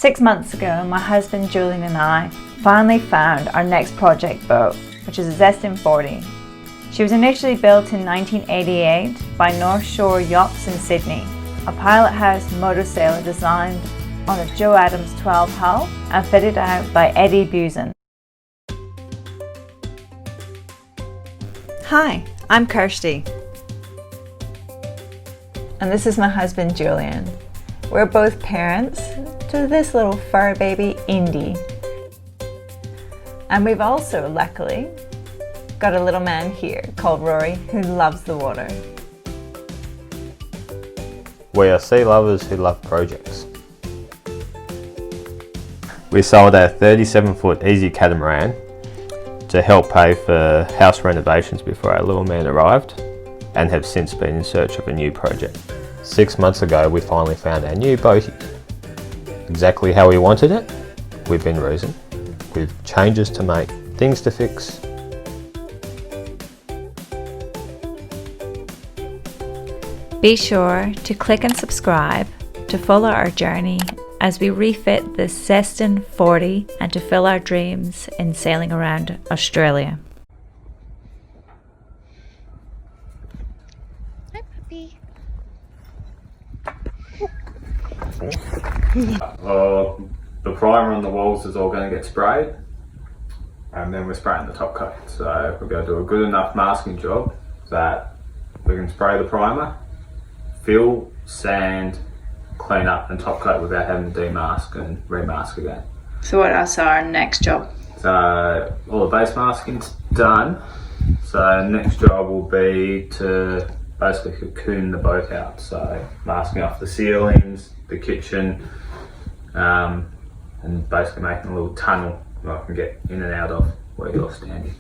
6 months ago, my husband Julian and I finally found our next project boat, which is a Zeston 40. She was initially built in 1988 by Northshore Yachts in Sydney, a Pilothouse motor sailor designed on a Joe Adams 12 hull and fitted out by Eddie Busen. Hi, I'm Kirsty. And this is my husband Julian. We're both parents to this little fur baby, Indy. And we've also, luckily, got a little man here called Rory who loves the water. We are sea lovers who love projects. We sold our 37-foot easy catamaran to help pay for house renovations before our little man arrived, and have since been in search of a new project. 6 months ago we finally found our new boatie. Exactly how we wanted it, within reason, with changes to make, things to fix. Be sure to click and subscribe to follow our journey as we refit the Zeston 40 and to fill our dreams in sailing around Australia. Hi, puppy. The primer on the walls is all going to get sprayed, and then we're spraying the top coat. So we're going to do a good enough masking job that we can spray the primer, fill, sand, clean up and top coat without having to demask and remask again. So what else are our next job? So all the base masking's done. So next job will be to basically cocoon the boat out. So masking off the ceilings, the kitchen, and basically making a little tunnel that I can get in and out of where you're standing.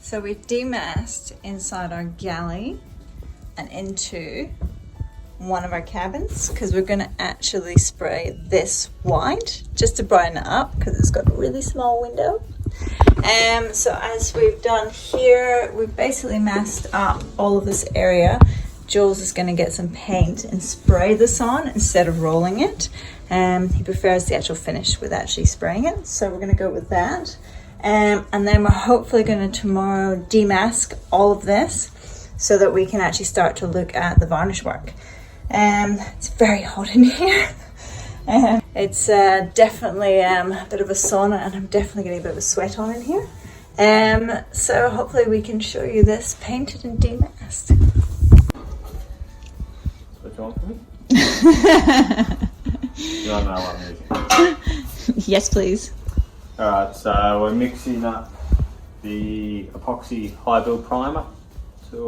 So we've demasked inside our galley and into one of our cabins because we're going to actually spray this white just to brighten it up because it's got a really small window. So as we've done here, we've basically masked up all of this area. Jules is going to get some paint and spray this on instead of rolling it. He prefers the actual finish with actually spraying it, so we're going to go with that. And then we're hopefully going to tomorrow demask all of this so that we can actually start to look at the varnish work. It's very hot in here. It's definitely a bit of a sauna, and I'm definitely getting a bit of a sweat on in here. So hopefully we can show you this painted and demasked. Switch on for me? You want to know what I'm using? Yes, please. Alright, so we're mixing up the epoxy high build primer to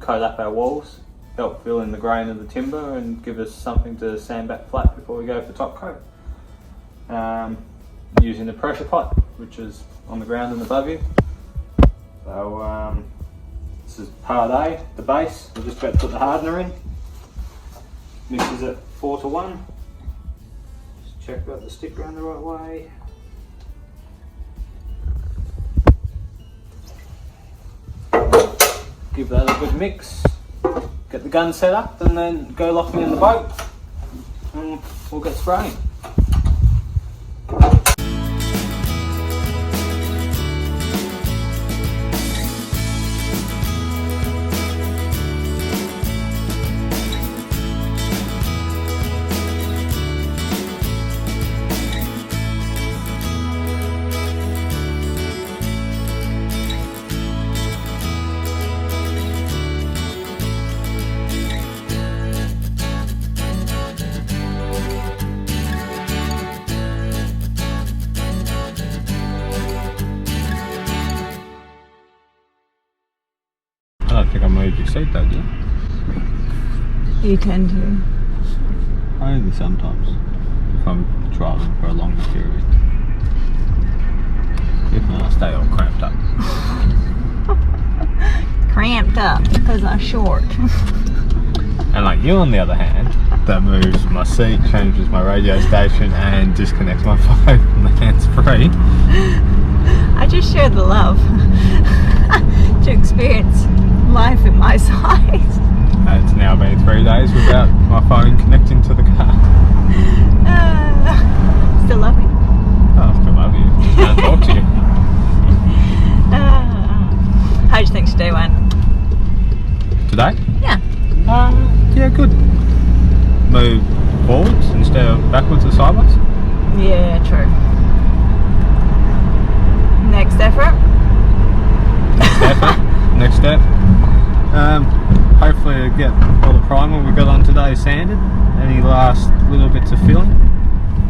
coat up our walls. help fill in the grain of the timber and give us something to sand back flat before we go for top coat. Using the pressure pot, which is on the ground and above you. So this is part A, the base. We're just about to put the hardener in. Mixes at 4:1. Just check I've got the stick around the right way. Give that a good mix. Get the gun set up and then go lock me in the boat and we'll get spraying. I don't think I moved your seat though, did I? You tend to. Only sometimes, if I'm driving for a longer period. If not, I stay all cramped up. Cramped up because I'm short. And like you on the other hand, that moves my seat, changes my radio station and disconnects my phone from the hands-free. I just shared the love to experience life in my size. It's now been 3 days without my phone connecting to the car. Still love me? Oh, I still love you. Can't talk to you. How do you think today went? Today? Yeah. Yeah, good. Move forwards instead of backwards or sideways. Yeah, true. Next effort? Next step. Hopefully get all the primer we got on today sanded. Any last little bits of filling.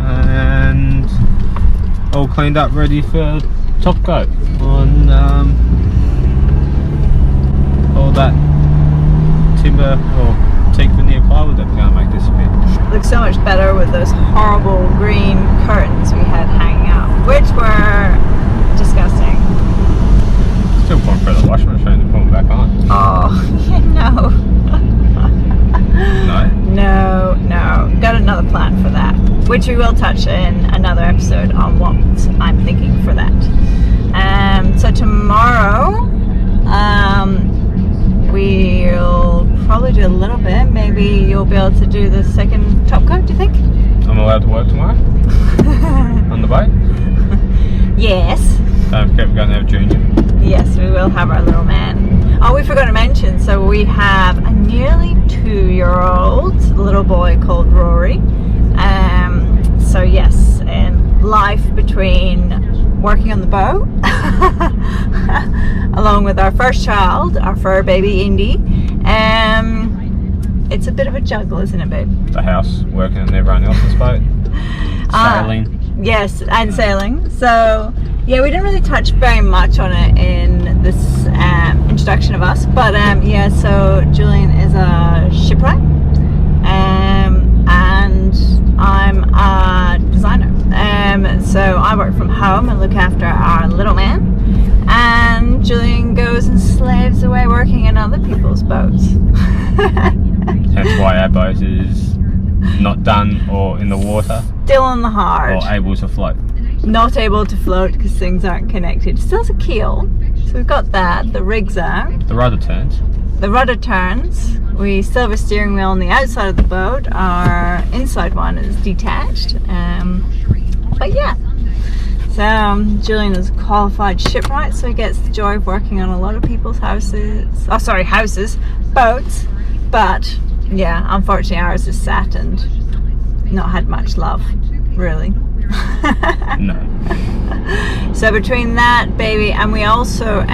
And all cleaned up, ready for top coat on all that timber or teak veneer plywood that we're going to make disappear. Looks so much better with those horrible green curtains we had hanging out, which were disgusting. Still putting for the washing machine to put them back on. Oh, yeah, no. No? No. Got another plan for that, which we will touch in another episode on what I'm thinking for that. So tomorrow, we'll probably do a little bit. Maybe you'll be able to do the second top coat, do you think? I'm allowed to work tomorrow? On the boat? Yes. Don't forget we're going to have Junior. Yes, we will have our little man. Oh, we forgot to mention, so we have a nearly 2-year-old little boy called Rory. So yes, life between working on the boat along with our first child, our fur baby Indy. It's a bit of a juggle, isn't it, babe? The house, working on everyone else's boat. Sailing. Yes, and sailing. So yeah, we didn't really touch very much on it in this introduction of us, but yeah, so Julian is a shipwright, and I'm a designer. So I work from home and look after our little man, and Julian goes and slaves away working in other people's boats. Hence why our boat is not done or in the water. Still on the hard. Or able to float. Not able to float because things aren't connected. Still has a keel, so we've got that. The rig's out. The rudder turns. The rudder turns. We still have a steering wheel on the outside of the boat. Our inside one is detached. But yeah. So Julian is a qualified shipwright, so he gets the joy of working on a lot of people's houses. Oh, sorry, houses, boats. But yeah, unfortunately ours is sat and not had much love, really. No. So between that, baby, and we also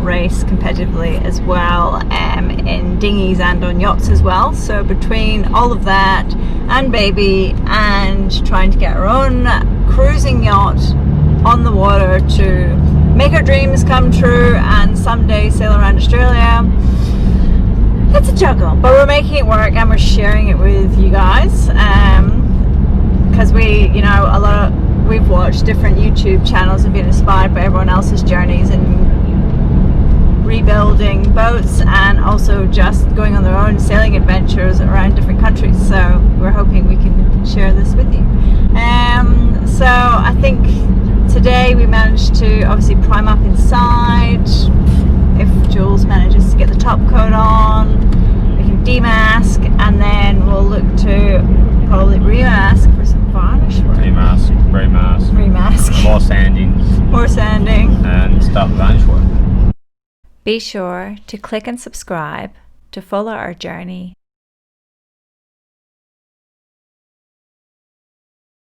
race competitively as well in dinghies and on yachts as well. So between all of that and baby and trying to get our own cruising yacht on the water to make our dreams come true and someday sail around Australia, it's a juggle, but we're making it work and we're sharing it with you guys. Because we, you know, we've watched different YouTube channels and been inspired by everyone else's journeys and rebuilding boats, and also just going on their own sailing adventures around different countries. So we're hoping we can share this with you. So I think today we managed to obviously prime up inside. If Jules manages to get the top coat on, we can demask, and then we'll look to probably remask for some varnish work. Demask, remask, more sanding, and start the varnish work. Be sure to click and subscribe to follow our journey